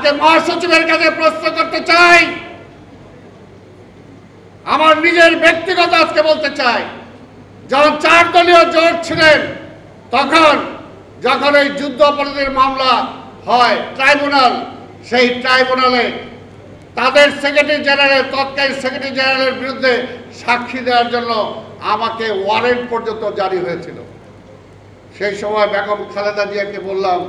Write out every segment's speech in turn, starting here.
আজকে মহাসচিবের কাছে প্রশ্ন করতে চাই, আমার নিজের ব্যক্তিগত আজকে বলতে চাই, যখন 4 দলীয় জোট ছিলেন তখন যখন এই যুদ্ধ অপরাধের মামলা হয় ট্রাইব্যুনাল, সেই ট্রাইব্যুনালে তাদের সেক্রেটারি জেনারেল, তৎকালীন সেক্রেটারি জেনারেলের বিরুদ্ধে সাক্ষী দেওয়ার জন্য আমাকে ওয়ারেন্ট পর্যন্ত জারি হয়েছিল। সেই সময় বেগম খালেদা জিয়াকে বললাম,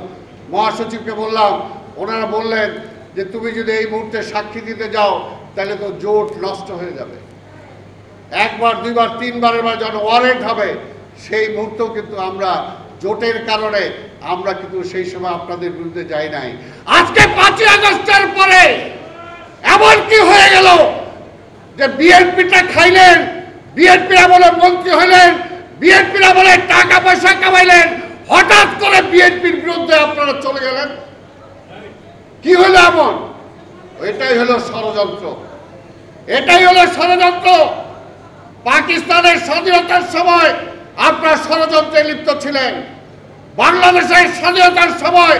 মহাসচিবকে বললাম, ওনারা বললেন যে তুমি যদি এই মুহূর্তে সাক্ষী দিতে যাও তাহলে তো জোট নষ্ট হয়ে যাবে। 1 বার 2 বার 3 বারের বার যখন ওয়ারেন্ট হবে সেই মুহূর্তেও কিন্তু আমরা জোটের কারণে আমরা কিন্তু সেই সময় আপনাদের বিরুদ্ধে যাই নাই। আজকে 5ই আগস্টের পরে এমন কি হয়ে গেল যে বিএনপিটা খাইলেন, বিএনপির আমলে মন্ত্রী হইলেন, বিএনপির আমলে টাকা পয়সা কামাইলেন, হঠাৎ করে বিএনপির বিরুদ্ধে আপনারা চলে গেলেন? কি হলো এমন? এটাই হলো ষড়যন্ত্র, এটাই হলো ষড়যন্ত্র। পাকিস্তানের স্বাধীনতার সময় আপনারা ষড়যন্ত্রে লিপ্ত ছিলেন, বাংলাদেশের স্বাধীনতার সময়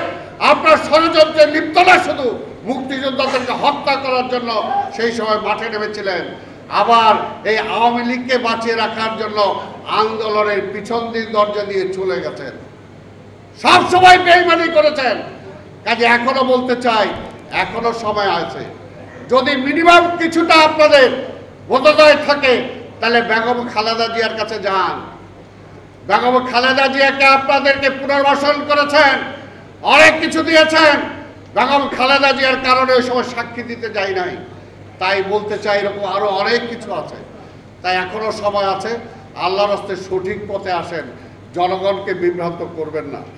আপনারা ষড়যন্ত্রে লিপ্ত না, শুধু মুক্তিযোদ্ধাদেরকে হত্যা করার জন্য সেই সময় মাঠে নেমেছিলেন। আবার এই আওয়ামী লীগকে বাঁচিয়ে রাখার জন্য আন্দোলনের পিছন দিক দরজা দিয়ে চলে গেছেন, সব সময় বেইমানি করেছেন। কাজে এখনো বলতে চাই, এখনো সময় আছে। যদি মিনিমাম কিছুটা আপনাদের বোধোদয় থাকে তাহলে বেগম খালেদা জিয়ার কাছে যান। বেগম খালেদা জিয়াকে আপনাদেরকে পুনর্বাসন করেছেন, অনেক কিছু দিয়েছেন। বেগম খালেদা জিয়ার কারণে ওই সময় সাক্ষী দিতে যাই নাই। তাই বলতে চাই এরকম আরো অনেক কিছু আছে। তাই এখনো সময় আছে, আল্লাহর রাস্তায় সঠিক পথে আসেন, জনগণকে বিভ্রান্ত করবেন না।